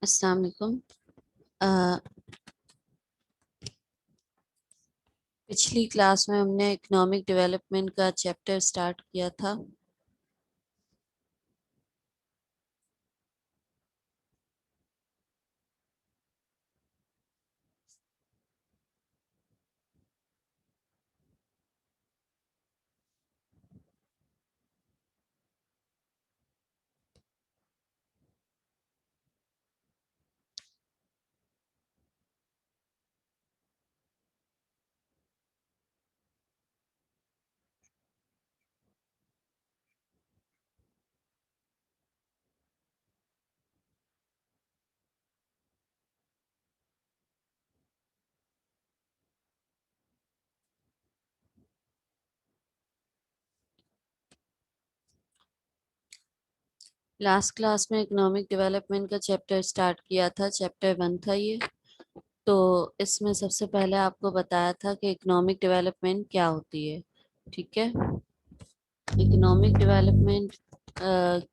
السلام علیکم۔ پچھلی کلاس میں ہم نے اکنامک ڈیولپمنٹ کا چیپٹر سٹارٹ کیا تھا۔ لاسٹ کلاس میں اکنامک ڈیولپمنٹ کا چیپٹر سٹارٹ کیا تھا، چیپٹر 1 تھا یہ۔ تو اس میں سب سے پہلے آپ کو بتایا تھا کہ اکنامک ڈیولپمنٹ کیا ہوتی ہے، ٹھیک ہے۔ اکنامک ڈیولپمنٹ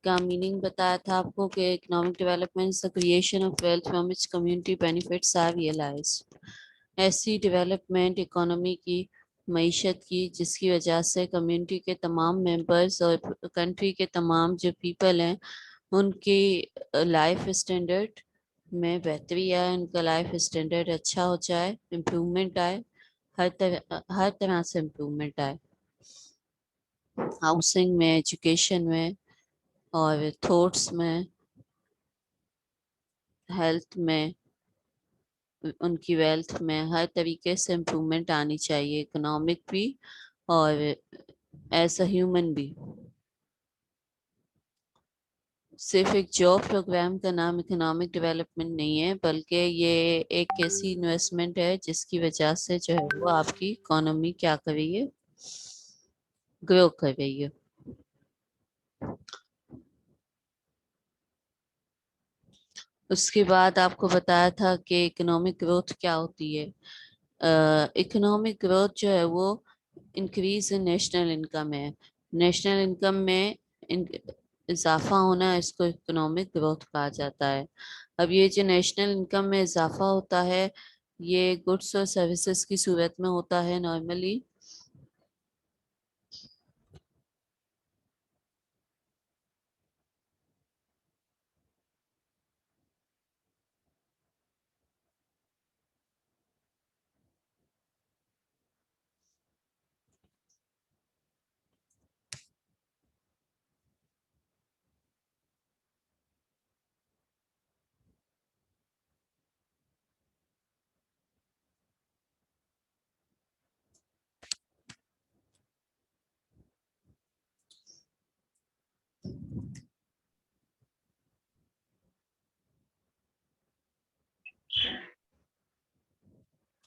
کا میننگ بتایا تھا آپ کو کہ economic development is the creation of wealth from which community benefits are realized۔ ایسی ڈیولپمنٹ اکانومی کی، معیشت کی، جس کی وجہ سے کمیونٹی کے تمام ممبرز اور کنٹری کے تمام جو پیپل ہیں ان کی لائف اسٹینڈرڈ میں بہتری آئے، ان کا لائف اسٹینڈرڈ اچھا ہو جائے، امپرومنٹ آئے، ہر طرح سے امپرومنٹ آئے، ہاؤسنگ میں، ایجوکیشن میں اور تھاٹس میں، ہیلتھ میں، ان کی ویلتھ میں، ہر طریقے سے امپرومنٹ آنی چاہیے، اکنامک بھی اور ایز اے ہیومن بھی۔ صرف ایک جاب پروگرام کا نام اکنامک ڈیولپمنٹ نہیں ہے، بلکہ یہ ایک ایسی انویسٹمنٹ ہے جس کی وجہ سے جو ہے وہ آپ کی اکانومی کیا کر رہی ہے، گرو کر رہی ہے۔ اس کے بعد آپ کو بتایا تھا کہ اکنامک گروتھ کیا ہوتی ہے۔ اکنامک گروتھ جو ہے وہ انکریز ان نیشنل انکم ہے، نیشنل انکم میں اضافہ ہونا، اس کو اکنامک گروتھ کہا جاتا ہے۔ اب یہ جو نیشنل انکم میں اضافہ ہوتا ہے یہ گڈس اور سروسز کی صورت میں ہوتا ہے نارملی۔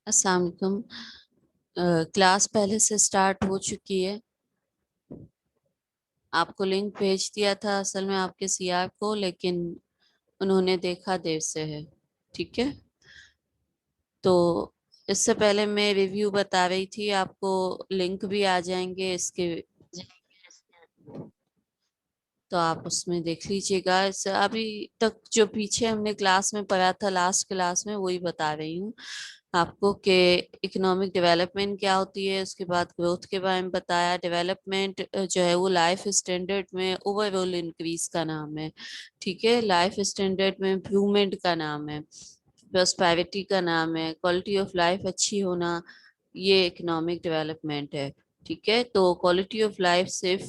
السلام علیکم۔ کلاس پہلے سے سٹارٹ ہو چکی ہے، آپ کو لنک بھیج دیا تھا اصل میں آپ کے سی آر کو، لیکن انہوں نے دیکھا دیر سے ہے، ٹھیک ہے۔ تو اس سے پہلے میں ریویو بتا رہی تھی، آپ کو لنک بھی آ جائیں گے اس کے، تو آپ اس میں دیکھ لیجیے گا۔ ابھی تک جو پیچھے ہم نے کلاس میں پڑھا تھا لاسٹ کلاس میں وہی بتا رہی ہوں آپ کو کہ اکنامک ڈیولپمنٹ کیا ہوتی ہے، اس کے بعد گروتھ کے بارے میں بتایا۔ ڈیولپمنٹ جو ہے وہ لائف اسٹینڈرڈ میں اوور آل انکریز کا نام ہے، ٹھیک ہے، لائف اسٹینڈرڈ میں امپرومنٹ کا نام ہے، پراسپیرٹی کا نام ہے، کوالٹی آف لائف اچھی ہونا، یہ اکنامک ڈیولپمنٹ ہے، ٹھیک ہے۔ تو کوالٹی آف لائف صرف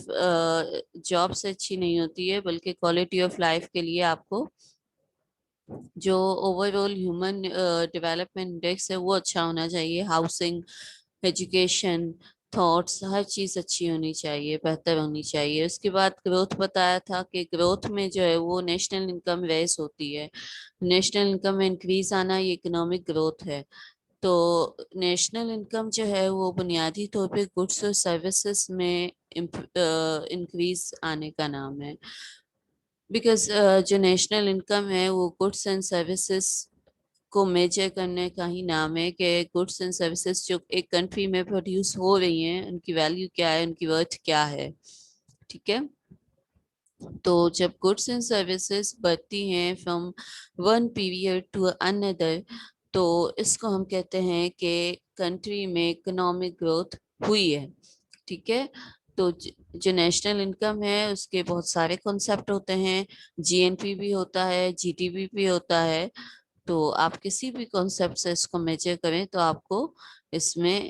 جاب سے اچھی نہیں ہوتی ہے، بلکہ کوالٹی آف لائف کے لیے آپ کو جو over all human development index ہے وہ اچھا ہونا چاہیے، ہاؤسنگ، ایجوکیشن، تھاٹس، ہر چیز اچھی ہونی چاہیے، بہتر ہونی چاہیے۔ اس کے بعد گروتھ بتایا تھا کہ گروتھ میں جو ہے وہ نیشنل انکم ریز ہوتی ہے، نیشنل انکم میں انکریز آنا یہ اکنامک گروتھ ہے۔ تو نیشنل انکم جو ہے وہ بنیادی طور پہ گڈس اور سروسز میں انکریز آنے کا نام ہے، بیکاز جو نیشنل انکم ہے وہ گڈس اینڈ سروسز کو میجر کرنے کا ہی نام ہے کہ گڈس اینڈ سروسز جو ایک کنٹری میں پروڈیوس ہو رہی ہیں ان کی ویلیو کیا ہے، ان کی ورتھ کیا ہے، ٹھیک ہے۔ تو جب گڈس اینڈ سروسز بڑھتی ہیں فرام ون پیریڈ ٹو اندر، تو اس کو ہم کہتے ہیں کہ کنٹری میں اکنامک گروتھ ہوئی ہے. ٹھیک ہے. تو جو نیشنل انکم ہے اس کے بہت سارے کنسیپٹ ہوتے ہیں. جی این پی بھی ہوتا ہے، جی ڈی پی بھی ہوتا ہے. تو آپ کسی بھی کانسیپٹ سے اس کو میجر کریں تو آپ کو اس میں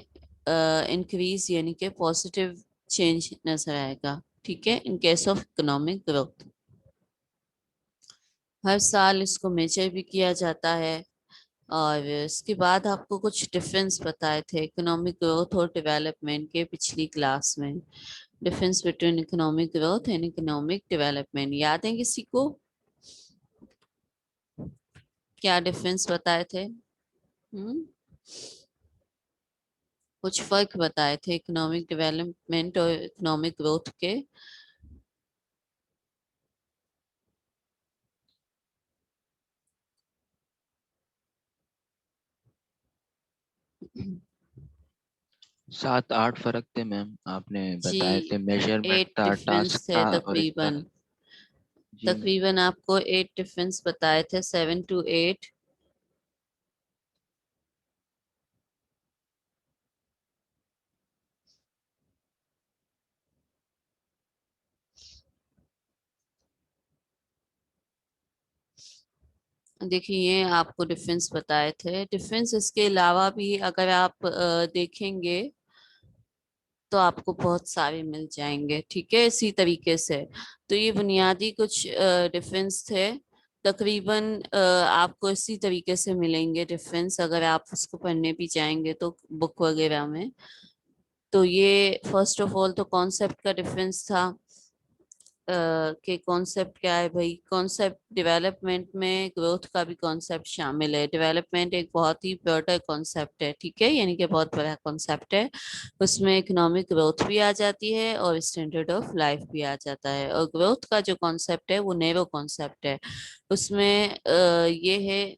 انکریز یعنی کہ پازیٹیو چینج نظر آئے گا. ٹھیک ہے. In case of economic growth ہر سال اس کو میجر بھی کیا جاتا ہے. اور اس کے بعد آپ کو کچھ ڈفرینس بتائے تھے اکنامک گروتھ اور ڈیولپمنٹ کے پچھلی کلاس میں. Difference between economic growth and economic development یاد ہے کسی کو؟ کیا ڈفرینس بتائے تھے؟ کچھ فرق بتائے تھے اکنامک ڈیولپمنٹ اور اکنامک گروتھ کے. سات آٹھ فرق تھے میم، آپ نے جی بتائے تھے. میجرمنٹ 8 تھا، ٹاسک ڈفرینس تھے تھا، اور اس کا تقریباً. جی تقریباً آپ کو 8 ڈفرینس بتائے تھے، 7 to 8. دیکھیے یہ آپ کو ڈفرینس بتائے تھے. ڈفرینس اس کے علاوہ بھی اگر آپ دیکھیں گے تو آپ کو بہت سارے مل جائیں گے. ٹھیک ہے. اسی طریقے سے تو یہ بنیادی کچھ ڈفرینس تھے. تقریباً آپ کو اسی طریقے سے ملیں گے ڈفرینس اگر آپ اس کو پڑھنے بھی جائیں گے تو بک وغیرہ میں. تو یہ فرسٹ آف آل تو کانسیپٹ کا ڈفرینس تھا کہ کانسیپٹ کیا ہے بھائی. کانسیپٹ ڈیولپمنٹ میں گروتھ کا بھی کانسیپٹ شامل ہے. ڈیولپمنٹ ایک بہت ہی براڈر کانسیپٹ ہے. ٹھیک ہے. یعنی کہ بہت بڑا کانسیپٹ ہے. اس میں اکنامک گروتھ بھی آ جاتی ہے اور اسٹینڈرڈ آف لائف بھی آ جاتا ہے. اور گروتھ کا جو کانسیپٹ ہے وہ نیرو کانسیپٹ ہے. اس میں یہ ہے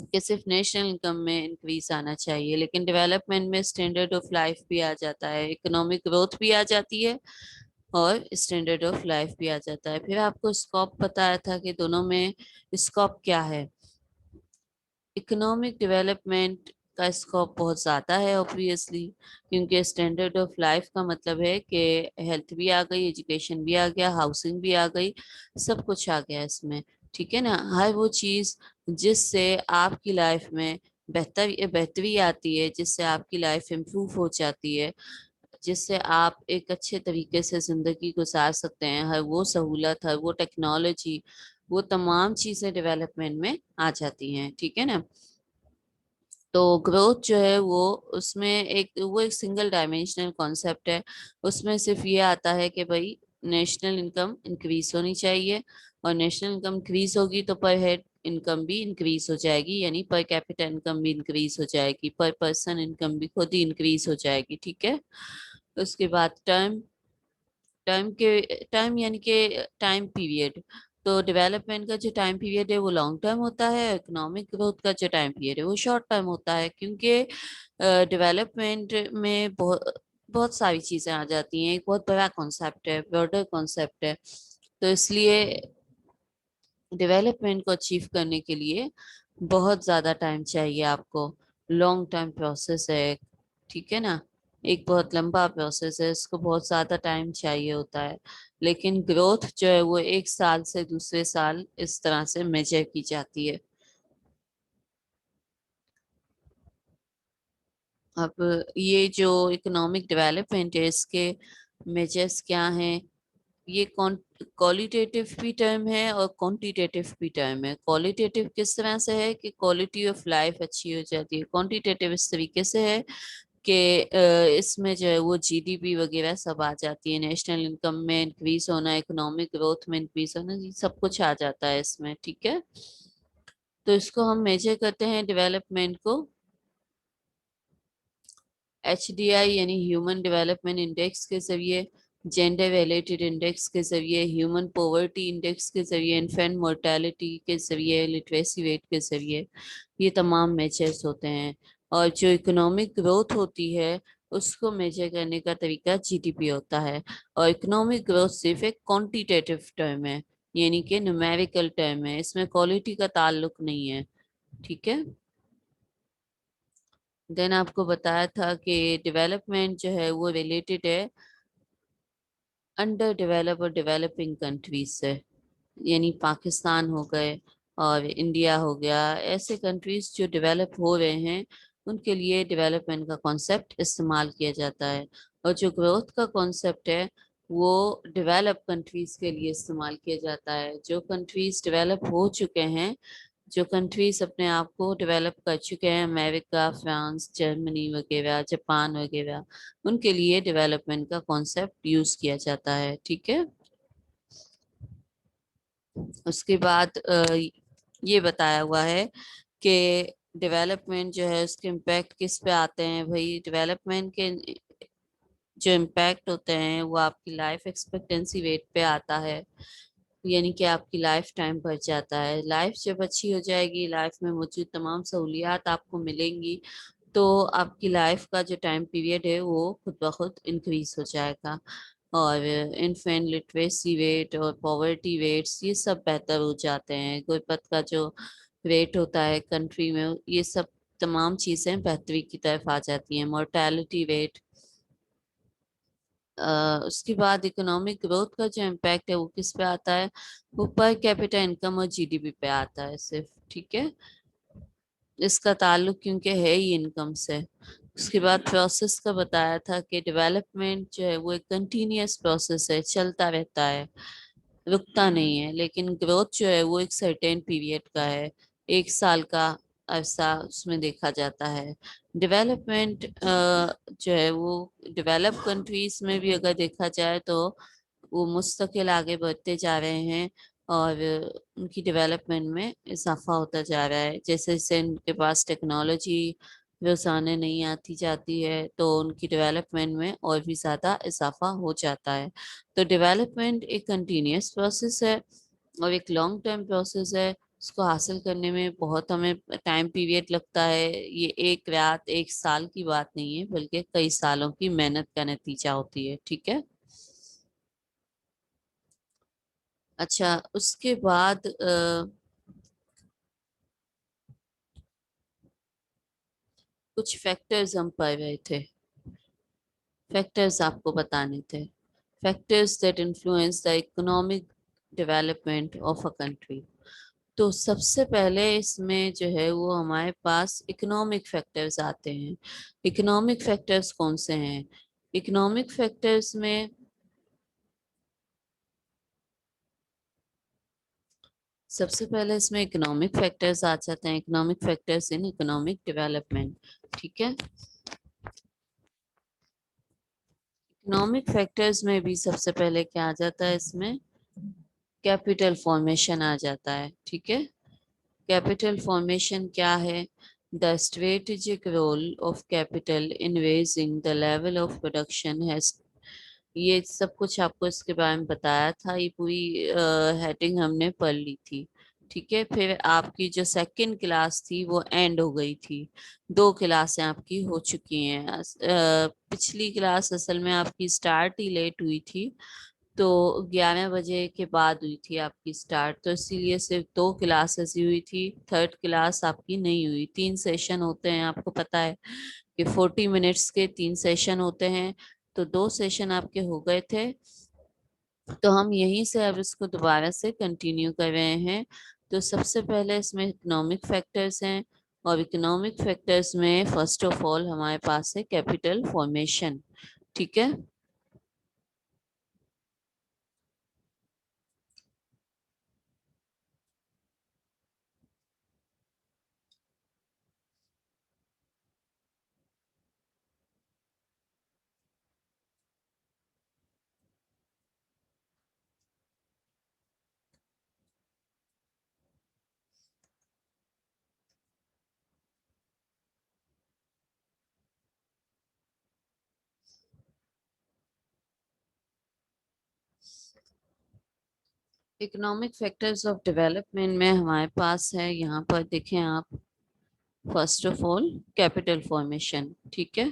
کہ صرف نیشنل انکم میں انکریز آنا چاہیے، لیکن ڈیولپمنٹ میں اسٹینڈرڈ آف لائف بھی آ جاتا ہے، اکنامک گروتھ بھی آ جاتی ہے اور اسٹینڈرڈ آف لائف بھی آ جاتا ہے. پھر آپ کو اسکوپ بتایا تھا کہ دونوں میں اسکوپ کیا ہے. اکنامک ڈیولپمنٹ کا اسکوپ بہت زیادہ ہے اوبویسلی، کیونکہ اسٹینڈرڈ آف لائف کا مطلب ہے کہ ہیلتھ بھی آ گئی، ایجوکیشن بھی آ گیا، ہاؤسنگ بھی آ گئی، سب کچھ آ گیا اس میں. ٹھیک ہے نا. ہر وہ چیز جس سے آپ کی لائف میں بہتری آتی ہے، جس سے آپ کی لائف امپروو ہو جاتی ہے، جس سے آپ ایک اچھے طریقے سے زندگی گزار سکتے ہیں، ہر وہ سہولت، ہر وہ ٹیکنالوجی، وہ تمام چیزیں ڈیولپمنٹ میں آ جاتی ہیں. ٹھیک ہے نا. تو گروتھ جو ہے وہ اس میں ایک سنگل ڈائمینشنل کانسیپٹ ہے. اس میں صرف یہ آتا ہے کہ بھائی نیشنل انکم انکریز ہونی چاہیے، اور نیشنل انکم انکریز ہوگی تو پر ہیڈ انکم بھی انکریز ہو جائے گی، یعنی پر کیپٹل انکم بھی انکریز ہو جائے گی، پر پرسن انکم بھی خود ہی انکریز ہو جائے گی. ٹھیک ہے. اس کے بعد ٹائم یعنی کہ ٹائم پیریڈ. تو ڈیولپمنٹ کا جو ٹائم پیریڈ ہے وہ لانگ ٹرم ہوتا ہے، اکنامک گروتھ کا جو ٹائم پیریڈ ہے وہ شارٹ ٹرم ہوتا ہے. کیونکہ ڈیولپمنٹ میں بہت ساری چیزیں آ جاتی ہیں، ایک بہت بڑا کانسیپٹ ہے، براڈر کانسیپٹ ہے. تو اس لیے ڈیولپمنٹ کو اچیو کرنے کے لیے بہت زیادہ ٹائم چاہیے آپ کو. لانگ ٹائم پروسیس ہے. ٹھیک ہے نا. ایک بہت لمبا پروسیس ہے، اس کو بہت زیادہ ٹائم چاہیے ہوتا ہے. لیکن گروتھ جو ہے وہ ایک سال سے دوسرے سال اس طرح سے میجر کی جاتی ہے. اب یہ جو اکنامک ڈیولپمنٹ ہے اس کے میجرز کیا ہیں؟ یہ کوالٹیٹیو بھی ٹرم ہے اور کوانٹیٹیو بھی ٹرم ہے. کوالٹیٹیو کس طرح سے ہے کہ کوالٹی آف لائف اچھی ہو جاتی ہے. کوانٹیٹیو اس طریقے سے ہے کہ اس میں جو ہے وہ جی ڈی پی وغیرہ سب آ جاتی ہے، نیشنل انکم میں انکریز ہونا، اکنامک گروتھ میں انکریز ہونا، یہ سب کچھ آ جاتا ہے اس میں. ٹھیک ہے. تو اس کو ہم میجر کرتے ہیں ڈیولپمنٹ کو ایچ ڈی آئی یعنی ہیومن ڈیولپمنٹ انڈیکس کے ذریعے، جینڈر ریلیٹڈ انڈیکس کے ذریعے، ہیومن پاورٹی انڈیکس کے ذریعے، انفینٹ مورٹیلٹی کے ذریعے، لٹریسی ریٹ کے ذریعے. یہ تمام میجرز ہوتے ہیں. اور جو اکنامک گروتھ ہوتی ہے اس کو میजر کرنے کا طریقہ جی ڈی پی ہوتا ہے. اور اکنامک گروتھ صرف ایک کوانٹیٹیو ٹرم ہے، یعنی کہ نومیریکل ٹرم ہے، اس میں کوالٹی کا تعلق نہیں ہے. ٹھیک ہے. دین آپ کو بتایا تھا کہ ڈیولپمنٹ جو ہے وہ ریلیٹڈ ہے انڈر ڈیولپ اور ڈیولپنگ کنٹریز سے، یعنی پاکستان ہو گئے اور انڈیا ہو گیا، ایسے کنٹریز جو ڈیولپ ہو رہے ہیں ان کے لیے ڈیولپمنٹ کا کانسیپٹ استعمال کیا جاتا ہے. اور جو گروتھ کا کانسیپٹ ہے وہ ڈیولپ کنٹریز کے لیے استعمال کیا جاتا ہے. جو کنٹریز ڈیولپ ہو چکے ہیں، جو کنٹریز اپنے آپ کو ڈیولپ کر چکے ہیں، امریکہ، فرانس، جرمنی وغیرہ، جاپان وغیرہ، ان کے لیے ڈیولپمنٹ کا کانسیپٹ یوز کیا جاتا ہے. ٹھیک ہے. اس کے بعد یہ بتایا ہوا ہے کہ ڈیولپمنٹ جو ہے اس کے امپیکٹ کس پہ آتے ہیں. بھائی ڈیولپمنٹ کے جو امپیکٹ ہوتے ہیں وہ آپ کی لائف ایکسپیکٹنسی ریٹ پہ آتا ہے، یعنی کہ آپ کی لائف ٹائم بڑھ جاتا ہے. لائف جب اچھی ہو جائے گی، لائف میں موجود تمام سہولیات آپ کو ملیں گی، تو آپ کی لائف کا جو ٹائم پیریڈ ہے وہ خود بخود انکریز ہو جائے گا. اور انفینٹ لٹریسی ریٹ اور پاورٹی ریٹس یہ سب بہتر ہو جاتے ہیں. غربت کا جو ریٹ ہوتا ہے کنٹری میں، یہ سب تمام چیزیں بہتری کی طرف آ جاتی ہیں. Mortality rate. اس کے بعد اکنامک گروتھ کا جو امپیکٹ ہے وہ کس پہ آتا ہے؟ وہ پر کیپیٹل انکم اور جی ڈی پی پہ آتا ہے صرف. ٹھیک ہے. اس کا تعلق کیونکہ ہے ہی انکم سے. اس کے بعد پروسیس کا بتایا تھا کہ ڈیولپمنٹ جو ہے وہ ایک کنٹینیوس پروسیس ہے، چلتا رہتا ہے، رکتا نہیں ہے. لیکن گروتھ جو ہے وہ ایک سرٹین پیریڈ کا ہے، 1 سال کا عرصہ اس میں دیکھا جاتا ہے. ڈیولپمنٹ جو ہے وہ ڈیولپ کنٹریز میں بھی اگر دیکھا جائے تو وہ مستقل آگے بڑھتے جا رہے ہیں اور ان کی ڈیولپمنٹ میں اضافہ ہوتا جا رہا ہے. جیسے جیسے ان کے پاس ٹیکنالوجی روزانہ نہیں آتی جاتی ہے تو ان کی ڈیولپمنٹ میں اور بھی زیادہ اضافہ ہو جاتا ہے. تو ڈیولپمنٹ ایک کنٹینیوس پروسیس ہے اور ایک لانگ ٹرم پروسیس ہے. اس کو حاصل کرنے میں بہت ہمیں ٹائم پیریڈ لگتا ہے. یہ ایک رات 1 سال کی بات نہیں ہے، بلکہ کئی سالوں کی محنت کا نتیجہ ہوتی ہے. ٹھیک ہے. اچھا، اس کے بعد کچھ فیکٹرز ہم پڑھ رہے تھے، فیکٹرز آپ کو بتانے تھے. Factors that influence the economic development of a country. تو سب سے پہلے اس میں جو ہے وہ ہمارے پاس اکنامک فیکٹرز آتے ہیں. اکنامک فیکٹرز کون سے ہیں؟ اکنامک فیکٹرز میں سب سے پہلے اس میں اکنامک فیکٹرز آ جاتے ہیں. اکنامک فیکٹرز ان اکنامک ڈیولپمنٹ. ٹھیک ہے. اکنامک فیکٹرز میں بھی سب سے پہلے کیا آ جاتا ہے؟ اس میں کیپٹل فارمیشن آ جاتا ہے. ٹھیک ہے. کیپٹل فارمیشن کیا ہے؟ The strategic role of capital in raising the level of production has. یہ سب کچھ آپ کو اس کے بارے میں بتایا تھا، یہ پوری ہیڈنگ ہم نے پڑھ لی تھی. ٹھیک ہے. پھر آپ کی جو سیکنڈ کلاس تھی وہ اینڈ ہو گئی تھی. 2 کلاسیں آپ کی ہو چکی ہیں. پچھلی کلاس اصل میں آپ کی سٹارٹ ہی لیٹ ہوئی تھی، تو 11 بجے کے بعد ہوئی تھی آپ کی سٹارٹ، تو اسی لیے صرف 2 کلاسز ہی ہوئی تھی. تھرڈ کلاس آپ کی نہیں ہوئی. 3 سیشن ہوتے ہیں، آپ کو پتا ہے کہ 40 منٹس کے 3 سیشن ہوتے ہیں، تو 2 سیشن آپ کے ہو گئے تھے. تو ہم یہیں سے اب اس کو دوبارہ سے کنٹینیو کر رہے ہیں. تو سب سے پہلے اس میں اکنامک فیکٹرز ہیں، اور اکنامک فیکٹرز میں فرسٹ آف آل ہمارے پاس ہے کیپٹل فارمیشن. ٹھیک ہے. اکنامک فیکٹرز آف ڈیولپمنٹ میں ہمارے پاس ہے، یہاں پر دیکھیں آپ، first of all capital formation. ٹھیک ہے.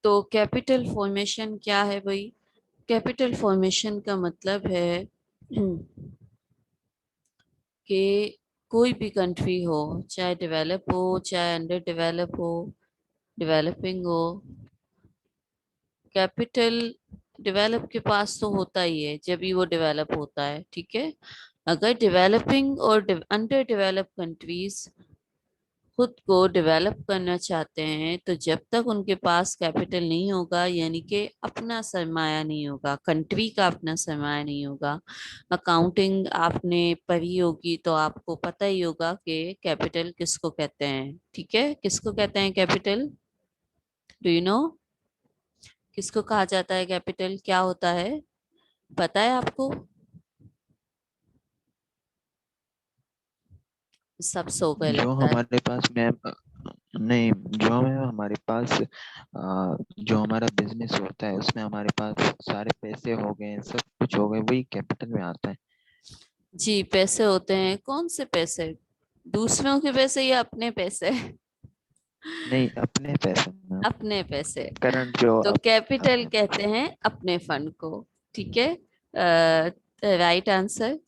तो कैपिटल फॉर्मेशन क्या है भाई? कैपिटल फॉर्मेशन का मतलब है कि कोई भी कंट्री हो, चाहे डेवलप हो चाहे अंडर डेवलप हो, डेवलपिंग हो, कैपिटल डेवलप के पास तो होता ही है जब भी वो डेवलप होता है, ठीक है। अगर डेवलपिंग और अंडर डेवलप कंट्रीज खुद को डेवलप करना चाहते हैं तो जब तक उनके पास कैपिटल नहीं होगा, यानी कि अपना सरमाया नहीं होगा, कंट्री का अपना सरमाया नहीं होगा। अकाउंटिंग आपने पढ़ी होगी तो आपको पता ही होगा कि कैपिटल किसको कहते हैं, ठीक है। किसको कहते हैं कैपिटल? डू यू नो किसको कहा जाता है कैपिटल, क्या होता है, पता है आपको? सब सो गए जो लगता है। हमारे पास मैम, नहीं, जो मैम हमारे पास जो हमारा बिजनेस होता है उसमें हमारे पास सारे पैसे हो गए, सब कुछ हो गए, वही कैपिटल में आता है। जी, पैसे होते हैं, कौन से पैसे? दूसरों के पैसे या अपने पैसे? नहीं, अपने पैसे मैम। अपने पैसे। करंट जो तो कैपिटल अपने कहते हैं अपने फंड को, ठीक है। Right answer.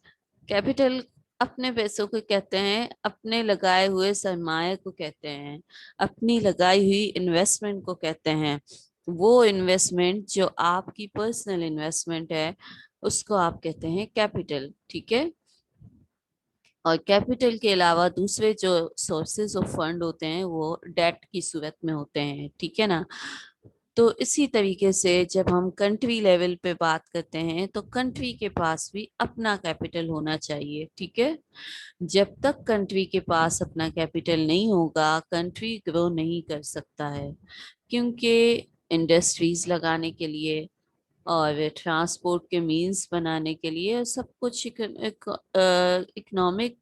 कैपिटल अपने पैसों को कहते हैं, अपने लगाए हुए सरमाए को कहते हैं, अपनी लगाई हुई इन्वेस्टमेंट को कहते हैं। वो इन्वेस्टमेंट जो आपकी पर्सनल इन्वेस्टमेंट है उसको आप कहते हैं कैपिटल, ठीक है। और कैपिटल के अलावा दूसरे जो सोर्सेज ऑफ फंड होते हैं वो डेट की सूरत में होते हैं, ठीक है ना। तो इसी तरीके से जब हम कंट्री लेवल पे बात करते हैं तो कंट्री के पास भी अपना कैपिटल होना चाहिए, ठीक है। जब तक कंट्री के पास अपना कैपिटल नहीं होगा, कंट्री ग्रो नहीं कर सकता है, क्योंकि इंडस्ट्रीज लगाने के लिए और ट्रांसपोर्ट के मीन्स बनाने के लिए सब कुछ इकोनॉमिक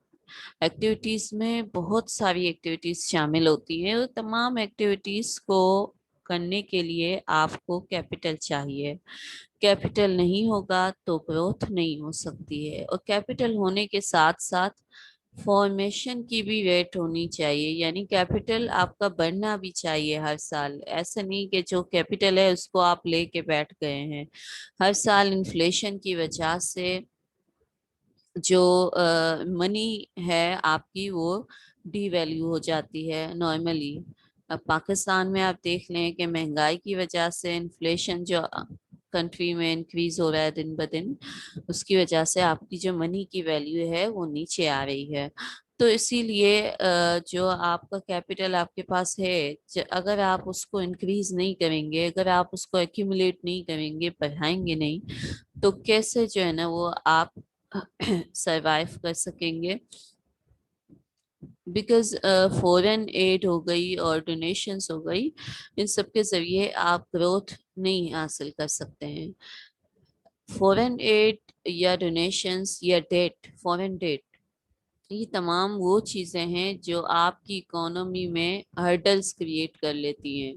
एक्टिविटीज में बहुत सारी एक्टिविटीज शामिल होती हैं, और तमाम एक्टिविटीज को करने के लिए आपको कैपिटल चाहिए। कैपिटल नहीं होगा तो ग्रोथ नहीं हो सकती है, और कैपिटल होने के साथ साथ फॉर्मेशन की भी रेट होनी चाहिए, यानी कैपिटल आपका बढ़ना भी चाहिए हर साल। ऐसा नहीं कि जो कैपिटल है उसको आप लेके बैठ गए हैं। हर साल इन्फ्लेशन की वजह से जो मनी है आपकी वो डीवैल्यू हो जाती है नॉर्मली। अब पाकिस्तान में आप देख लें कि महंगाई की वजह से इन्फ्लेशन जो कंट्री में इंक्रीज हो रहा है दिन ब दिन, उसकी वजह से आपकी जो मनी की वैल्यू है वो नीचे आ रही है। तो इसीलिए जो आपका कैपिटल आपके पास है, अगर आप उसको इंक्रीज नहीं करेंगे, अगर आप उसको एक्यूमुलेट नहीं करेंगे, बढ़ाएंगे नहीं, तो कैसे जो है ना वो आप सरवाइव कर सकेंगे। बिकॉज फॉरेन एड हो गई और डोनेशंस हो गई, इन सब के जरिए आप ग्रोथ नहीं हासिल कर सकते हैं। फॉरेन एड या डोनेशंस या डेट, फॉरेन डेट, ये तमाम वो चीजें हैं जो आपकी इकोनॉमी में हर्डल्स क्रिएट कर लेती हैं,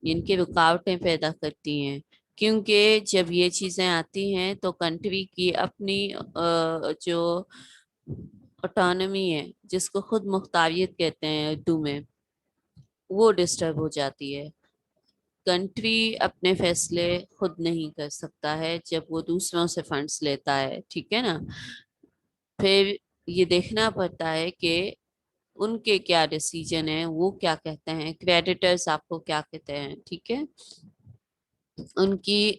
इनकी रुकावटें पैदा करती हैं। क्योंकि जब ये चीजें आती हैं तो कंट्री की अपनी जो ऑटोनमी है, जिसको खुद मुख्तारियत कहते हैं उर्दू में, वो डिस्टर्ब हो जाती है। कंट्री अपने फैसले खुद नहीं कर सकता है जब वो दूसरों से फंड्स लेता है, ठीक है ना। फिर ये देखना पड़ता है कि उनके क्या डिसीजन है, वो क्या कहते हैं, क्रेडिटर्स आपको क्या कहते हैं, ठीक है। उनकी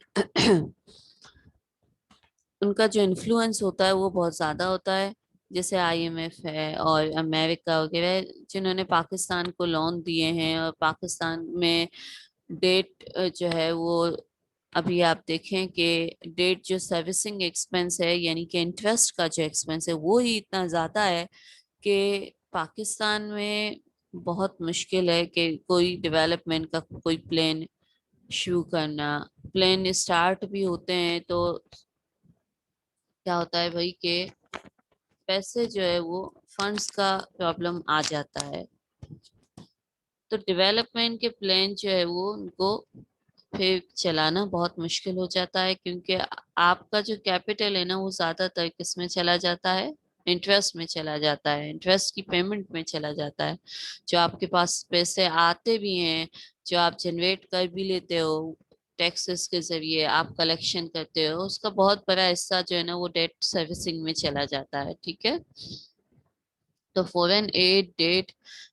उनका जो इन्फ्लुएंस होता है वो बहुत ज्यादा होता है। जैसे आईएमएफ है और अमेरिका वगैरह, जिन्होंने पाकिस्तान को लोन दिए हैं, और पाकिस्तान में डेट जो है वो, अभी आप देखें कि डेट जो सर्विसिंग एक्सपेंस है, यानी कि इंटरेस्ट का जो एक्सपेंस है, वो ही इतना ज्यादा है कि पाकिस्तान में बहुत मुश्किल है कि कोई डेवलपमेंट का कोई प्लान शुरू करना। प्लान स्टार्ट भी होते हैं तो क्या होता है भाई कि पैसे जो है वो फंड्स का प्रॉब्लम आ जाता है। तो डेवलपमेंट के प्लान जो है वो उनको फिर चलाना बहुत मुश्किल हो जाता है, क्योंकि आपका जो कैपिटल है ना वो ज्यादातर किस में चला जाता है, इंटरेस्ट में चला जाता है, इंटरेस्ट की पेमेंट में चला जाता है। जो आपके पास पैसे आते भी हैं, जो आप जनरेट कर भी लेते हो टैक्सेस के जरिए, आप कलेक्शन करते हो, उसका बहुत बड़ा हिस्सा जो है ना वो डेट सर्विसिंग में चला जाता है। ठीक है, तो फॉरेन एड, डेट,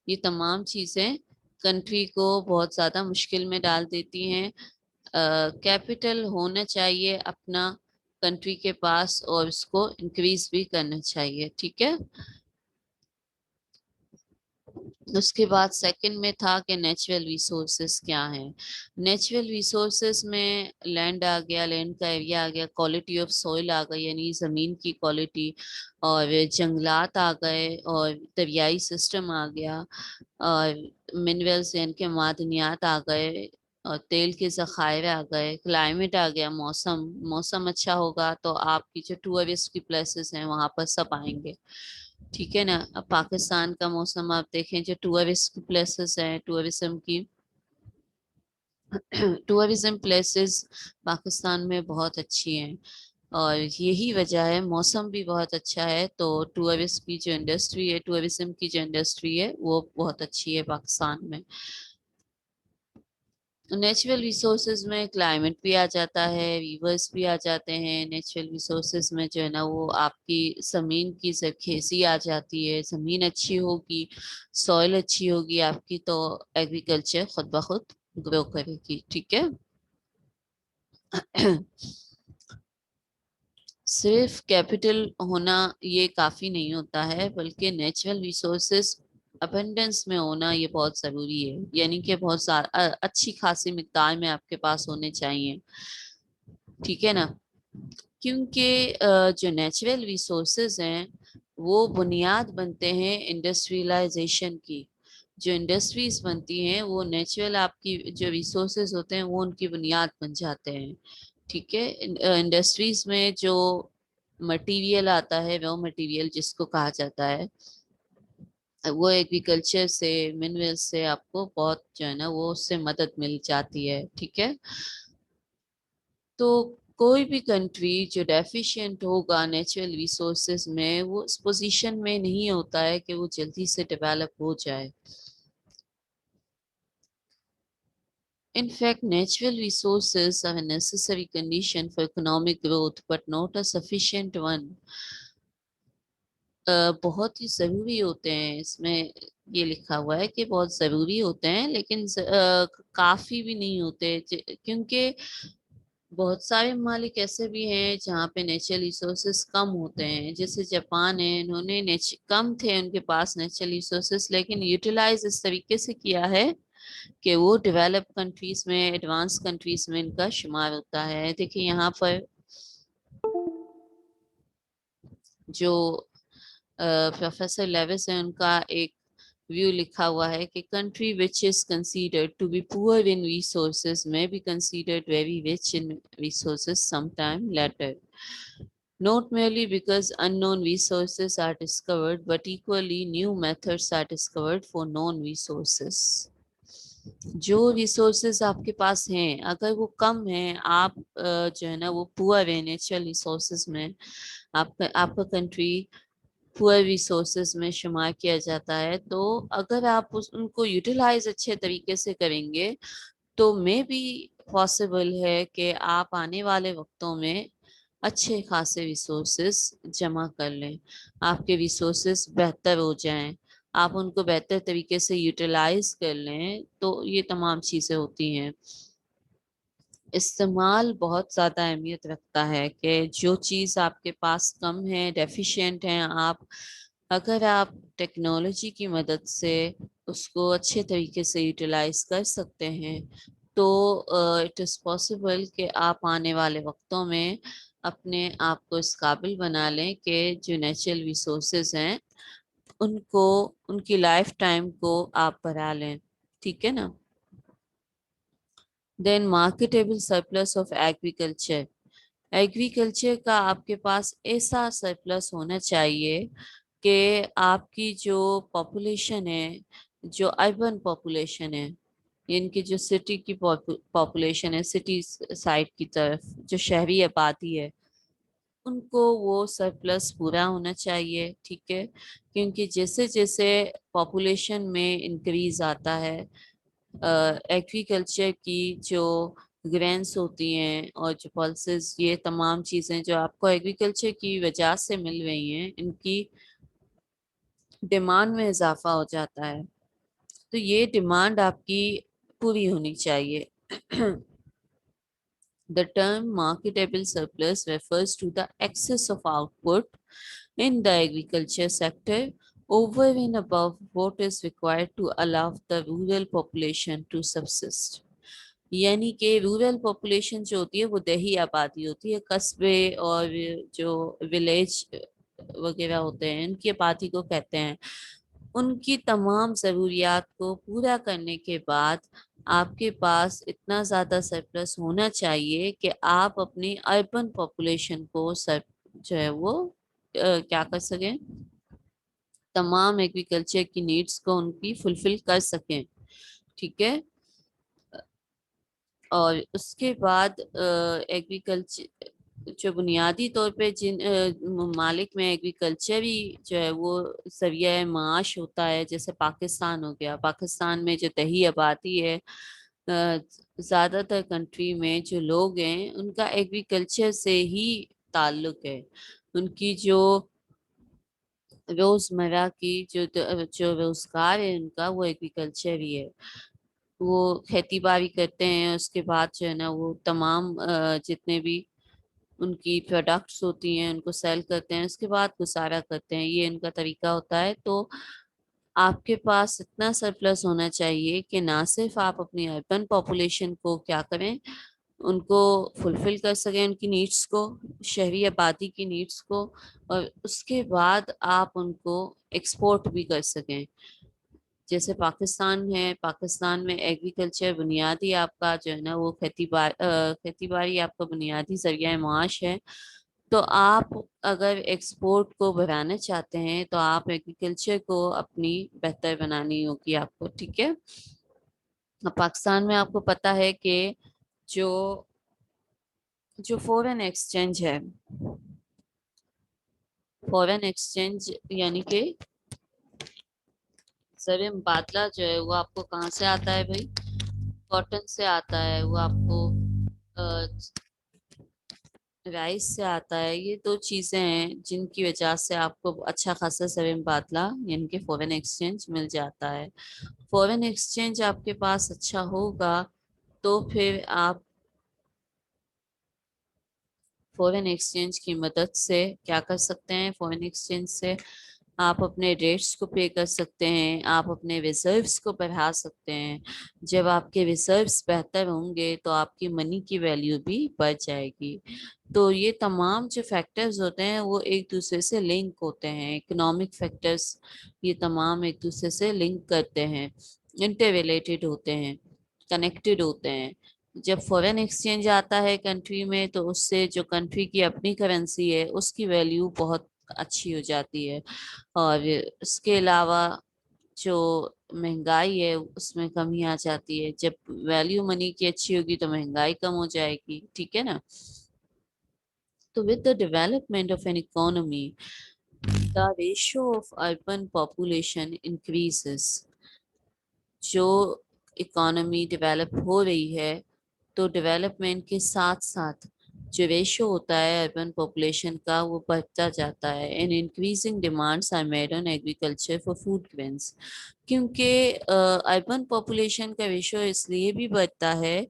ये तमाम चीजें कंट्री को बहुत ज्यादा मुश्किल में डाल देती हैं। कैपिटल होना चाहिए अपना कंट्री के पास और उसको इंक्रीज भी करना चाहिए। ठीक है, उसके बाद सेकंड में था कि नेचुरल रिसोर्सेस क्या हैं। नेचुरल रिसोर्सेस में लैंड आ गया, लैंड का एरिया आ गया, क्वालिटी ऑफ सॉइल आ गई यानी जमीन की क्वालिटी, और जंगलात आ गए, और दरियाई सिस्टम आ गया, और मिनरल्स यानी कि मादनियात आ गए, और तेल के जखायर आ गए, क्लाइमेट आ गया, मौसम, मौसम अच्छा होगा तो आपकी जो टूरिस्ट की प्लेसेस हैं वहां पर सब आएंगे। ठीक है ना। अब पाकिस्तान का मौसम आप देखें, जो टूरिस्ट की प्लेसेस हैं, टूरिज्म की टूरिज्म प्लेसेस पाकिस्तान में बहुत अच्छी हैं, और यही वजह है, मौसम भी बहुत अच्छा है, तो टूरिस्ट की जो इंडस्ट्री है, टूरिज्म की जो इंडस्ट्री है वो बहुत अच्छी है पाकिस्तान में। नेचुरल रिसोर्सेज में क्लाइमेट भी आ जाता है, रिवर्स भी आ जाते हैं। नेचुरल रिसोर्सेज में जो है ना वो आपकी जमीन की जरखेजी आ जाती है, जमीन अच्छी होगी, सॉइल अच्छी होगी आपकी, तो एग्रीकल्चर खुद ब खुद ग्रो करेगी। ठीक है। सिर्फ कैपिटल होना ये काफी नहीं होता है, बल्कि नेचुरल रिसोर्सेस अबंडेंस में होना ये बहुत जरूरी है, यानी कि बहुत अच्छी खासी मिकदार में आपके पास होने चाहिए। ठीक है ना, क्योंकि जो नेचुरल रिसोर्सेज हैं वो बुनियाद बनते हैं इंडस्ट्रियलाइजेशन की। जो इंडस्ट्रीज बनती हैं वो नेचुरल आपकी जो रिसोर्सेज होते हैं वो उनकी बुनियाद बन जाते हैं। ठीक है, इंडस्ट्रीज में जो मटेरियल आता है, रॉ मटेरियल जिसको कहा जाता है, वो एग्रीकल्चर से, मिनरल से आपको बहुत जो है ना वो उससे मदद मिल जाती है। ठीक है, तो कोई भी कंट्री जो डेफिशिएंट होगा नेचुरल रिसोर्सेज में, वो इस पोजीशन में नहीं होता है कि वो जल्दी से डेवलप हो जाए। In fact, natural resources are a necessary condition for economic growth, but not a sufficient one. बहुत ही जरूरी होते हैं, इसमें ये लिखा हुआ है कि बहुत जरूरी होते हैं, लेकिन काफी भी नहीं होते, क्योंकि बहुत सारे ममालिक ऐसे भी हैं जहाँ पे नेचुरल रिसोर्सेस कम होते हैं, जैसे जापान है, इन्होंने कम थे उनके पास नेचुरल रिसोर्सेस, लेकिन यूटिलाइज इस तरीके से किया है कि वो डेवलप कंट्रीज में, एडवांस कंट्रीज में इनका शुमार होता है। देखिए यहाँ पर जो प्रोफेसर लेविस है उनका एक व्यू लिखा हुआ है कि country which is considered to be poor in resources may be considered very rich in resources sometime later, not merely because unknown resources are discovered, but equally new methods are discovered for known resources. जो resources आपके पास हैं अगर वो कम है, आप जो है ना वो पुअर है नेचुरल रिसोर्सेज में, आपका कंट्री पुअर रिसोर्सेज में शुमार किया जाता है, तो अगर आप उनको यूटिलाइज अच्छे तरीके से करेंगे तो मे बी पॉसिबल है कि आप आने वाले वक्तों में अच्छे खासे रिसोर्सेज जमा कर लें, आपके रिसोर्सेज बेहतर हो जाएं, आप उनको बेहतर तरीके से यूटिलाइज कर लें, तो ये तमाम चीजें होती हैं। इस्तेमाल बहुत ज़्यादा अहमियत रखता है कि जो चीज़ आपके पास कम है, डेफिशिएंट है, आप अगर आप टेक्नोलॉजी की मदद से उसको अच्छे तरीके से यूटिलाइज कर सकते हैं, तो इट इज़ पॉसिबल कि आप आने वाले वक्तों में अपने आप को इस काबिल बना लें कि जो नेचुरल रिसोर्सेज हैं उनको, उनकी लाइफ टाइम को आप बढ़ा लें। ठीक है ना। Then marketable surplus of agriculture. Agriculture का आपके पास ऐसा सरप्लस होना चाहिए कि आपकी जो पॉपुलेशन है, जो अर्बन पॉपुलेशन है, इनकी जो सिटी की पॉपुलेशन है, सिटी साइड की तरफ जो शहरी आबादी है, ان کو وہ सरप्लस पूरा होना चाहिए, ठीक है, क्योंकि जैसे जैसे पॉपुलेशन में इंक्रीज आता है एग्रीकल्चर की जो ग्रेन्स होती हैं और जो पल्सेस, ये तमाम चीज़ें जो आपको एग्रीकल्चर की वजह से मिल रही हैं, इनकी डिमांड में इजाफा हो जाता है। तो ये डिमांड आपकी पूरी होनी चाहिए। The term marketable surplus refers to the excess of output in the agriculture sector over and above what is required to allow the rural population to subsist. यानी कि रूरल पॉपुलेशन जो होती है वो देही आबादी होती है, कस्बे और जो विलेज वगैरह होते हैं इनकी आबादी को कहते हैं। उनकी तमाम ज़रूरियात को पूरा करने के बाद आपके पास इतना ज़्यादा सरप्लस होना चाहिए कि आप अपनी अर्बन पॉपुलेशन को सर जो है वो क्या कर सकें, तमाम एग्रीकल्चर की नीड्स को उनकी फुलफिल कर सकें, ठीक है। और उसके बाद एग्रीकल्चर जो बुनियादी तौर पे जिन ममालिक में एग्रीकल्चर ही जो है वो जरिया माश होता है, जैसे पाकिस्तान हो गया, पाकिस्तान में जो दही आबादी है, ज़्यादातर कंट्री में जो लोग हैं उनका एग्रीकल्चर से ही ताल्लुक है। उनकी जो रोज़मर्रा की जो रोज़गार है उनका वो एग्रीकल्चर ही है। वो खेती बाड़ी करते हैं, उसके बाद जो है ना वो तमाम जितने भी उनकी प्रोडक्ट्स होती हैं उनको सेल करते हैं, उसके बाद गुजारा करते हैं, ये इनका तरीका होता है। तो आपके पास इतना सरप्लस होना चाहिए कि ना सिर्फ आप अपनी अर्बन पॉपुलेशन को क्या करें, उनको फुलफिल कर सकें, उनकी नीड्स को, शहरी आबादी की नीड्स को, और उसके बाद आप उनको एक्सपोर्ट भी कर सकें। जैसे पाकिस्तान है, पाकिस्तान में एग्रीकल्चर बुनियादी आपका जो है ना वो खेती बाड़ी आपका बुनियादी जरिया माश है। तो आप अगर एक्सपोर्ट को बढ़ाना चाहते हैं तो आप एग्रीकल्चर को अपनी बेहतर बनानी होगी आपको, ठीक है। अब पाकिस्तान में आपको पता है कि जो जो फॉरेन एक्सचेंज है, फॉरेन एक्सचेंज यानी कि ज़र मुबादला जो है वो आपको कहाँ से आता है भाई, कॉटन से आता है, वो आपको राइस से आता है। ये दो चीज़ें हैं जिनकी वजह से आपको अच्छा खासा ज़र मुबादला यानी कि फॉरेन एक्सचेंज मिल जाता है। फॉरेन एक्सचेंज आपके पास अच्छा होगा तो फिर आप फॉरेन एक्सचेंज की मदद से क्या कर सकते हैं, फॉरेन एक्सचेंज से आप अपने रेट्स को पे कर सकते हैं, आप अपने रिजर्व्स को बढ़ा सकते हैं। जब आपके रिजर्व्स बेहतर होंगे तो आपकी मनी की वैल्यू भी बढ़ जाएगी। तो ये तमाम जो फैक्टर्स होते हैं वो एक दूसरे से लिंक होते हैं, इकोनॉमिक फैक्टर्स ये तमाम एक दूसरे से लिंक करते हैं, इंटर रिलेटेड होते हैं, कनेक्टेड होते हैं। जब फॉरेन एक्सचेंज आता है कंट्री में तो उससे जो कंट्री की अपनी करेंसी है उसकी वैल्यू बहुत अच्छी हो जाती है, और इसके अलावा जो महंगाई है उसमें कमी आ जाती है। जब वैल्यू मनी की अच्छी होगी तो महंगाई कम हो जाएगी, ठीक है ना। तो with the development of an economy the ratio of urban population increases. जो इकोनॉमी डेवलप हो रही है तो डेवलपमेंट के साथ साथ जो रेशो होता है अर्बन पॉपुलेशन का वो बढ़ता जाता है। And increasing demands are made on agriculture for food grains. क्योंकि अर्बन पॉपुलेशन का रेशो इसलिए भी बढ़ता है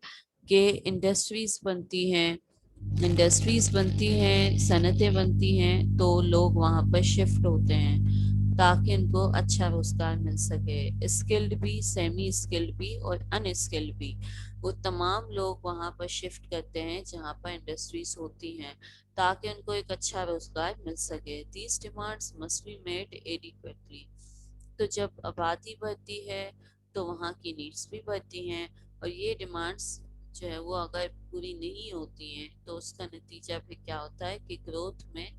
कि इंडस्ट्रीज बनती हैं, सनतें बनती हैं, तो लोग वहाँ पर शिफ्ट होते हैं ताकि उनको अच्छा रोजगार मिल सके। स्किल्ड भी, सेमी स्किल्ड भी और अनस्किल्ड भी, वो तमाम लोग वहाँ पर शिफ्ट करते हैं जहाँ पर इंडस्ट्रीज होती हैं ताकि उनको एक अच्छा रोजगार मिल सके। These demands must be made adequately. तो जब आबादी बढ़ती है तो वहाँ की नीड्स भी बढ़ती हैं, और ये डिमांड्स जो है वो अगर पूरी नहीं होती हैं तो उसका नतीजा फिर क्या होता है कि ग्रोथ में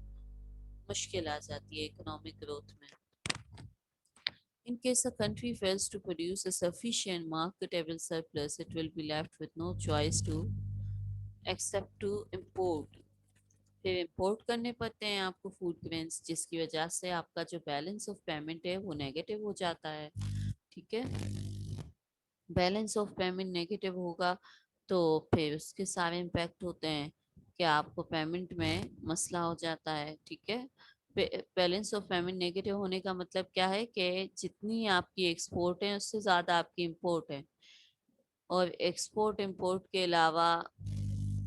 मुश्किल आ जाती है, इकोनॉमिक ग्रोथ में। In case a country fails to produce a sufficient marketable surplus, it will be left with no choice to except to import. फिर इम्पोर्ट करने पड़ते हैं आपको फूड ग्रेन्स, जिसकी वजह से आपका जो बैलेंस ऑफ पेमेंट है वो नेगेटिव हो जाता है। ठीक है, बैलेंस ऑफ पेमेंट नेगेटिव होगा तो फिर उसके सारे इम्पैक्ट होते हैं कि आपको पेमेंट में मसला हो जाता है। ठीक है, बैलेंस ऑफ पेमेंट नेगेटिव होने का मतलब क्या है कि जितनी आपकी एक्सपोर्ट है उससे ज़्यादा आपकी इंपोर्ट है, और एक्सपोर्ट इंपोर्ट के अलावा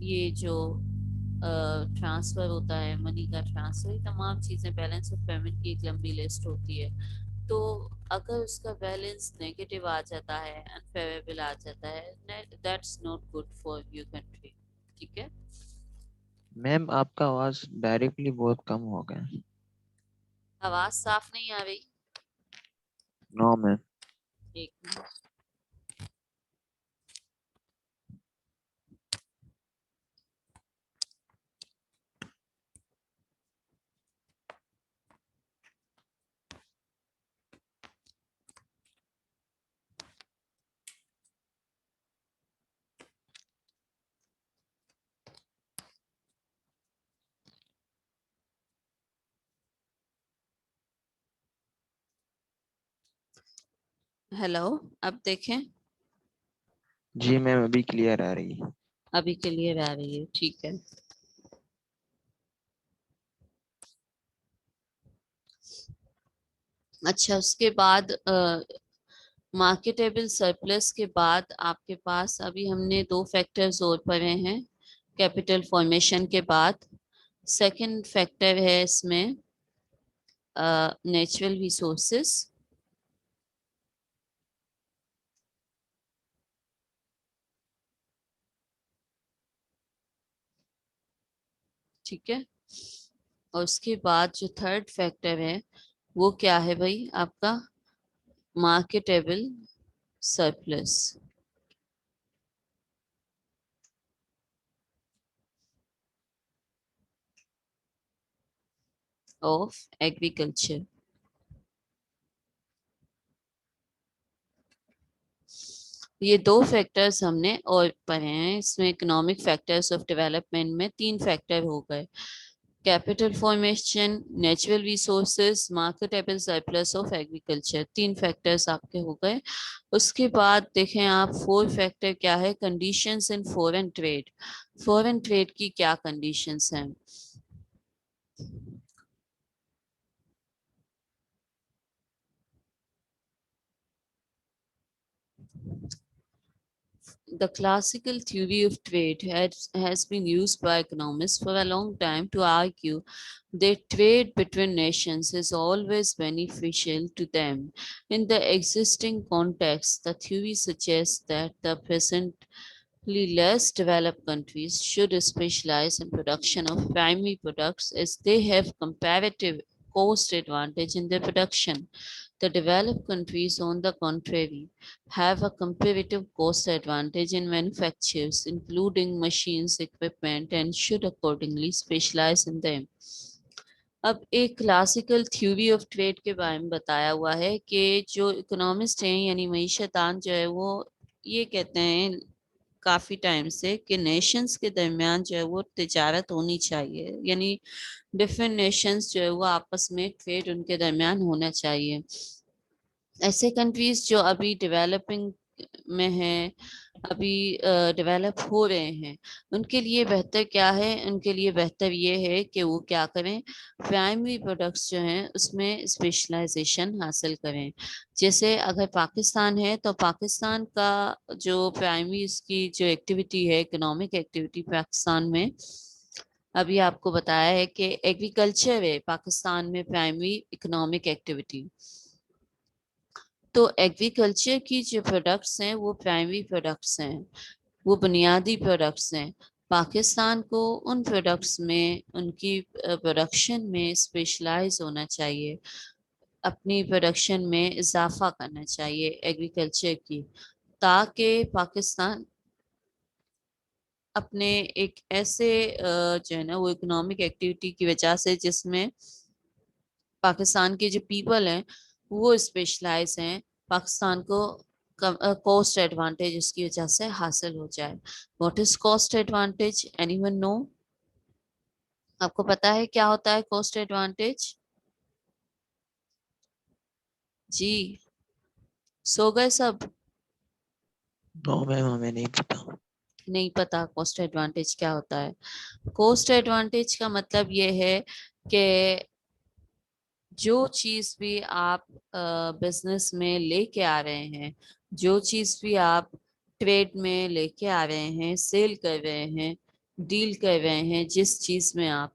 ये जो ट्रांसफ़र होता है, मनी का ट्रांसफ़र, ये तमाम चीज़ें बैलेंस ऑफ पेमेंट की एक लंबी लिस्ट होती है। तो अगर उसका बैलेंस नेगेटिव आ जाता है, अनफेवरेबल आ जाता है, that's not good for your country. ठीक है, मैम आपका आवाज डायरेक्टली बहुत कम हो गया। आवाज़ साफ नहीं आ रही? No ma'am. एक मिनट। हेलो, अब देखें। जी मैम अभी क्लियर आ रही है। अभी क्लियर आ रही है, ठीक है। अच्छा, उसके बाद मार्केटेबल सरप्लस के बाद आपके पास अभी हमने दो फैक्टर्स और पढ़े हैं कैपिटल फॉर्मेशन के बाद। सेकंड फैक्टर है इसमें नेचुरल रिसोर्सेस। ठीक है, और उसके बाद जो थर्ड फैक्टर है वो क्या है भाई, आपका मार्केटेबल सरप्लस ऑफ एग्रीकल्चर। ये दो फैक्टर्स हमने और पढ़े हैं। इसमें इकोनॉमिक फैक्टर्स ऑफ डेवलपमेंट में तीन फैक्टर हो गए, capital formation, natural resources, marketable surplus of agriculture. तीन फैक्टर्स आपके हो गए। उसके बाद देखें आप, फोर्थ फैक्टर क्या है, conditions in foreign trade. Foreign trade की क्या कंडीशंस हैं? The classical theory of trade has been used by economists for a long time to argue that trade between nations is always beneficial to them. In the existing context, the theory suggests that the presently less developed countries should specialize in production of primary products as they have comparative cost advantage in their production. The developed countries, on the contrary, have a comparative cost advantage in manufactures, including machines, equipment, and should accordingly specialize in them. अब एक classical theory of trade के बारे में बताया हुआ है कि जो इकोनॉमिस्ट हैं यानी मईशतान जो है वो ये कहते हैं काफी टाइम से कि नेशंस के दरमियान जो है वो तिजारत होनी चाहिए, यानी डिफरेंट नेशंस जो है वो आपस में ट्रेड उनके दरमियान होना चाहिए। ऐसे कंट्रीज जो अभी डेवलपिंग में हैं, अभी डेवलप हो रहे हैं, उनके लिए बेहतर क्या है, उनके लिए बेहतर ये है कि वो क्या करें, प्राइमरी प्रोडक्ट्स जो हैं उसमें स्पेशलाइजेशन हासिल करें। जैसे अगर पाकिस्तान है तो पाकिस्तान का जो प्राइमरी इसकी जो एक्टिविटी है, इकोनॉमिक एक्टिविटी पाकिस्तान में, अभी आपको बताया है कि एग्रीकल्चर है पाकिस्तान में प्राइमरी इकोनॉमिक एक्टिविटी। तो एग्रीकल्चर की जो प्रोडक्ट्स हैं वो प्राइमरी प्रोडक्ट्स हैं, वो बुनियादी प्रोडक्ट्स हैं। पाकिस्तान को उन प्रोडक्ट्स में, उनकी प्रोडक्शन में स्पेशलाइज होना चाहिए, अपनी प्रोडक्शन में इजाफा करना चाहिए एग्रीकल्चर की, ताकि पाकिस्तान अपने एक ऐसे जो है ना वो इकोनॉमिक एक्टिविटी की वजह से जिसमें पाकिस्तान के जो पीपल हैं वो स्पेशलाइज हैं, पाकिस्तान को कॉस्ट एडवांटेज उसकी वजह से हासिल हो जाए। What is cost advantage, anyone know? आपको पता है क्या होता है कॉस्ट एडवांटेज? जी, सो गए सब? नो मैम, हमें नहीं पता। नहीं पता कॉस्ट एडवांटेज क्या होता है? कॉस्ट एडवांटेज का मतलब ये है कि जो चीज भी आप बिजनेस में लेके आ रहे हैं, जो चीज भी आप ट्रेड में लेके आ रहे हैं, सेल कर रहे हैं, डील कर रहे हैं, जिस चीज में आप,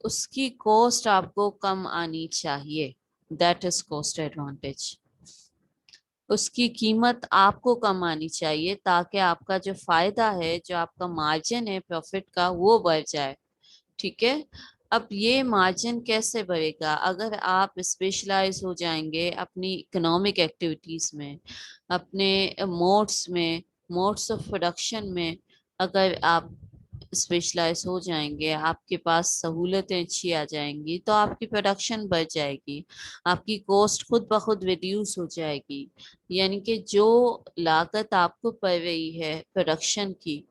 उसकी कॉस्ट आपको कम आनी चाहिए। That is cost advantage. उसकी कीमत आपको कम आनी चाहिए ताकि आपका जो फायदा है, जो आपका मार्जिन है प्रॉफिट का, वो बढ़ जाए। ठीक है। अब ये मार्जिन कैसे बढ़ेगा? अगर आप स्पेशलाइज हो जाएंगे अपनी इकोनॉमिक एक्टिविटीज में, अपने मोड्स में, मोड्स ऑफ प्रोडक्शन में। अगर आप स्पेशलाइज हो जाएंगे, आपके पास सहूलतें अच्छी आ जाएंगी, तो आपकी प्रोडक्शन बढ़ जाएगी, आपकी कॉस्ट खुद ब खुद रिड्यूस हो जाएगी। यानी कि जो लागत आपको पड़ रही है प्रोडक्शन की,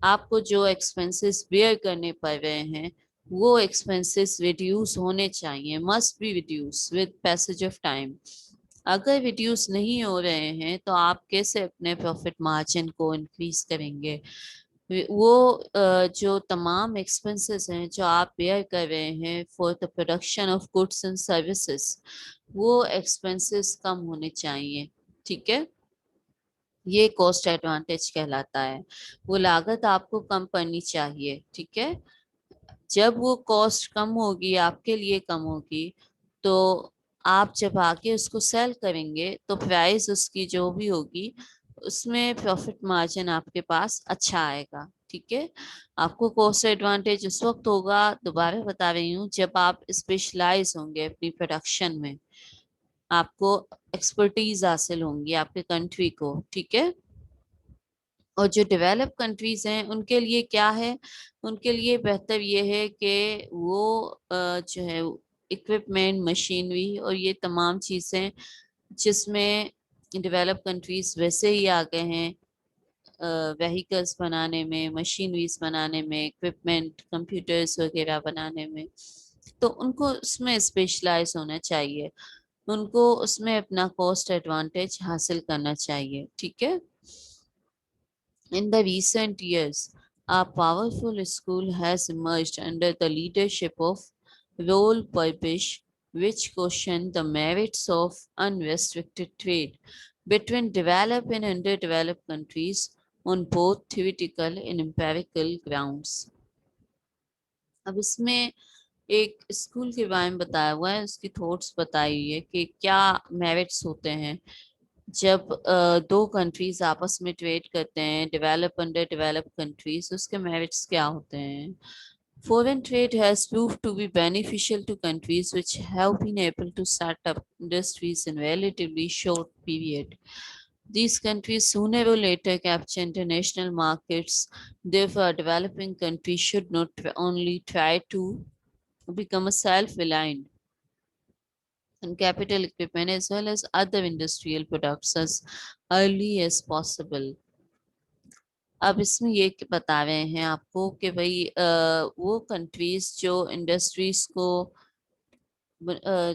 आपको जो एक्सपेंसेस बेयर करने पड़ रहे हैं, वो एक्सपेंसेस रिड्यूस होने चाहिए, must be reduce with passage of time. अगर रिड्यूस नहीं हो रहे हैं तो आप कैसे अपने प्रॉफिट मार्जिन को इंक्रीज करेंगे? वो जो तमाम एक्सपेंसेस हैं जो आप बेयर कर रहे हैं for the production of goods and services, वो एक्सपेंसेस कम होने चाहिए। ठीक है। ये कॉस्ट एडवांटेज कहलाता है। वो लागत आपको कम पड़नी चाहिए। ठीक है। जब वो कॉस्ट कम होगी, आपके लिए कम होगी, तो आप जब आके उसको सेल करेंगे तो प्राइस उसकी जो भी होगी, उसमें प्रॉफिट मार्जिन आपके पास अच्छा आएगा। ठीक है। आपको कॉस्ट एडवांटेज उस वक्त होगा, दोबारा बता रही हूँ, जब आप स्पेशलाइज होंगे अपनी प्रोडक्शन में, आपको एक्सपर्टीज हासिल होंगी आपके कंट्री को। ठीक है। और जो डेवलप कंट्रीज हैं उनके लिए क्या है? उनके लिए बेहतर ये है कि वो जो है इक्विपमेंट, मशीनरी और ये तमाम चीज़ें, जिसमें डेवलप कंट्रीज वैसे ही आगे हैं व्हीकल्स बनाने में, मशीनरीज बनाने में, इक्विपमेंट, कंप्यूटर्स वगैरह बनाने में, तो उनको उसमें स्पेशलाइज होना चाहिए, उनको उसमें अपना कॉस्ट एडवांटेज हासिल करना चाहिए। ठीक है। In the recent years, a powerful school has emerged under the leadership of Roel Purbish, which questioned the merits of unrestricted trade between developed and underdeveloped countries on both theoretical and empirical grounds. अब इसमें एक school के बारे में बताया हुआ है, उसकी थॉट्स बताई हुई है कि क्या मेरिट्स होते हैं जब दो कंट्रीज आपस में ट्रेड करते हैं, डेवलप अंडर डेवलप कंट्रीज, उसके मेरिट्स क्या होते हैं? Foreign trade has proved to be beneficial to countries which have been able to start up industries in relatively short period. These countries sooner or later capture international markets. Therefore, a developing country should not only try to become a self-reliant and capital equipment as well as other industrial products as early as possible. अब इसमें ये बता रहे हैं आपको कि भाई वो कंट्रीज जो इंडस्ट्रीज को अ,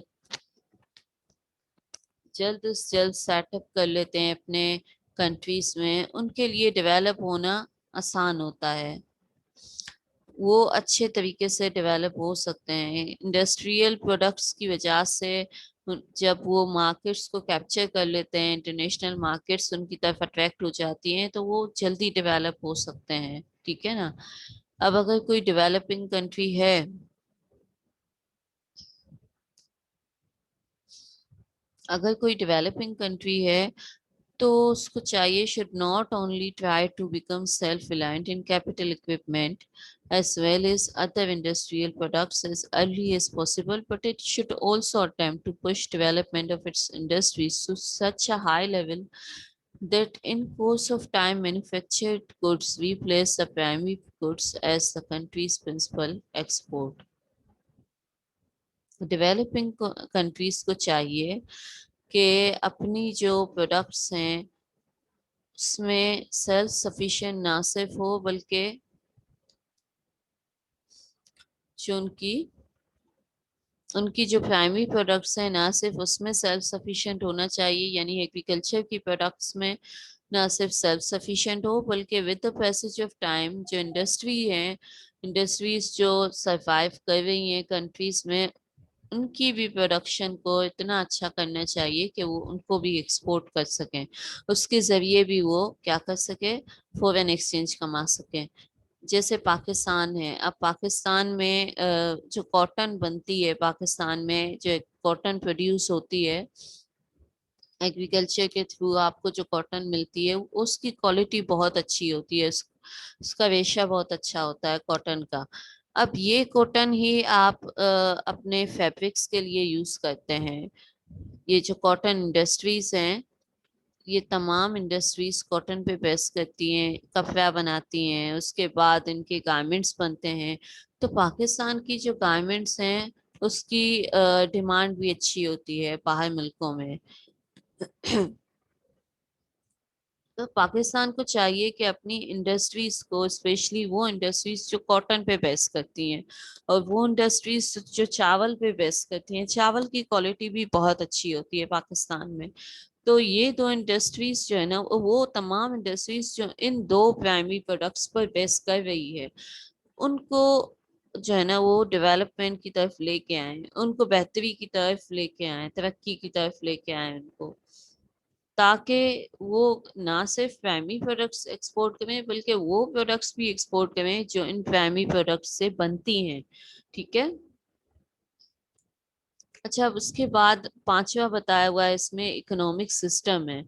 जल्द से जल्द सेटअप कर लेते हैं अपने कंट्रीज में, उनके लिए डेवलप होना आसान होता है, वो अच्छे तरीके से डेवलप हो सकते हैं इंडस्ट्रियल प्रोडक्ट्स की वजह से। जब वो मार्केट्स को कैप्चर कर लेते हैं, इंटरनेशनल मार्केट्स उनकी तरफ अट्रैक्ट हो जाती हैं, तो वो जल्दी डेवलप हो सकते हैं। ठीक है ना। अब अगर कोई डेवलपिंग कंट्री है, अगर कोई डेवलपिंग कंट्री है, तो उसको चाहिए should not only try to become self-reliant in capital equipment as well as other industrial products as early as possible, but it should also attempt to push development of its industries to such a high level that in course of time manufactured goods replace the primary goods as the country's principal export. Developing countries को चाहिए कि अपनी जो products हैं उसमें self sufficient ना सिर्फ हो, बल्कि جو उनकी जो प्राइमरी प्रोडक्ट्स हैं ना सिर्फ उसमें सेल्फ सफिशिएंट होना चाहिए, यानी एग्रीकल्चर की प्रोडक्ट्स में ना सिर्फ सेल्फ सफिशिएंट हो, बल्कि with the passage of time जो इंडस्ट्रीज जो सरवाइव कर रही हैं कंट्रीज में, उनकी भी प्रोडक्शन को इतना अच्छा करना चाहिए कि वो उनको भी एक्सपोर्ट कर सकें, उसके जरिए भी वो क्या कर सके, फॉरेन एक्सचेंज कमा सकें। जैसे पाकिस्तान है, अब पाकिस्तान में जो कॉटन बनती है, पाकिस्तान में जो कॉटन प्रोड्यूस होती है एग्रीकल्चर के थ्रू, आपको जो कॉटन मिलती है उसकी क्वालिटी बहुत अच्छी होती है, उसका रेशा बहुत अच्छा होता है कॉटन का। अब ये कॉटन ही आप अपने फैब्रिक्स के लिए यूज करते हैं। ये जो कॉटन इंडस्ट्रीज हैं, ये तमाम इंडस्ट्रीज कॉटन पे बेस करती हैं, कपड़ा बनाती हैं, उसके बाद इनके गारमेंट्स बनते हैं। तो पाकिस्तान की जो गारमेंट्स हैं उसकी डिमांड भी अच्छी होती है बाहर मुल्कों में। तो पाकिस्तान को चाहिए कि अपनी इंडस्ट्रीज को, स्पेशली वो इंडस्ट्रीज जो कॉटन पे बेस करती हैं और वो इंडस्ट्रीज जो चावल पे बेस करती हैं, चावल की क्वालिटी भी बहुत अच्छी होती है पाकिस्तान में। तो ये दो इंडस्ट्रीज जो है ना, वो तमाम इंडस्ट्रीज जो इन दो प्राइमरी प्रोडक्ट्स पर बेस कर रही है, उनको जो है ना वो डेवलपमेंट की तरफ लेके आए, उनको बेहतरी की तरफ लेके आए, तरक्की की तरफ लेके आए उनको, ताकि वो ना सिर्फ प्राइमरी प्रोडक्ट्स एक्सपोर्ट करें बल्कि वो प्रोडक्ट्स भी एक्सपोर्ट करें जो इन प्राइमरी प्रोडक्ट्स से बनती हैं। ठीक है। अच्छा, अब उसके बाद पांचवा बताया हुआ है इसमें इकोनॉमिक सिस्टम है।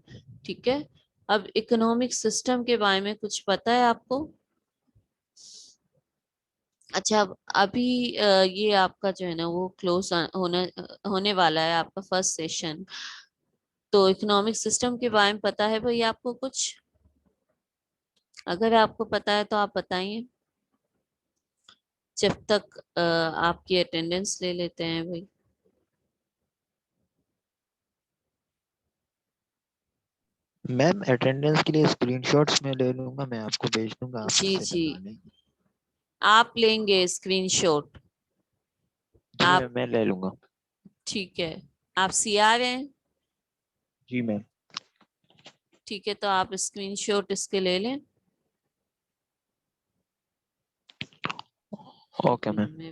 ठीक है। अब इकोनॉमिक सिस्टम के बारे में कुछ पता है आपको? अच्छा, अब अभी ये आपका जो है ना वो क्लोज होने वाला है आपका फर्स्ट सेशन। तो इकोनॉमिक सिस्टम के बारे में पता है भाई आपको कुछ? अगर आपको पता है तो आप बताइए, जब तक आपकी अटेंडेंस ले लेते हैं भाई। मैम अटेंडेंस के लिए स्क्रीनशॉट्स मैं ले लूंगा, मैं आपको भेज दूंगा, आप जी उससे जी, बनवा लेंगे। आप लेंगे स्क्रीनशॉट? जी आप, मैम मैं ले लूंगा। ठीक है। आप सीआर हैं? जी मैम। ठीक है, तो आप स्क्रीनशॉट इसके ले लें। Okay ma'am. मैं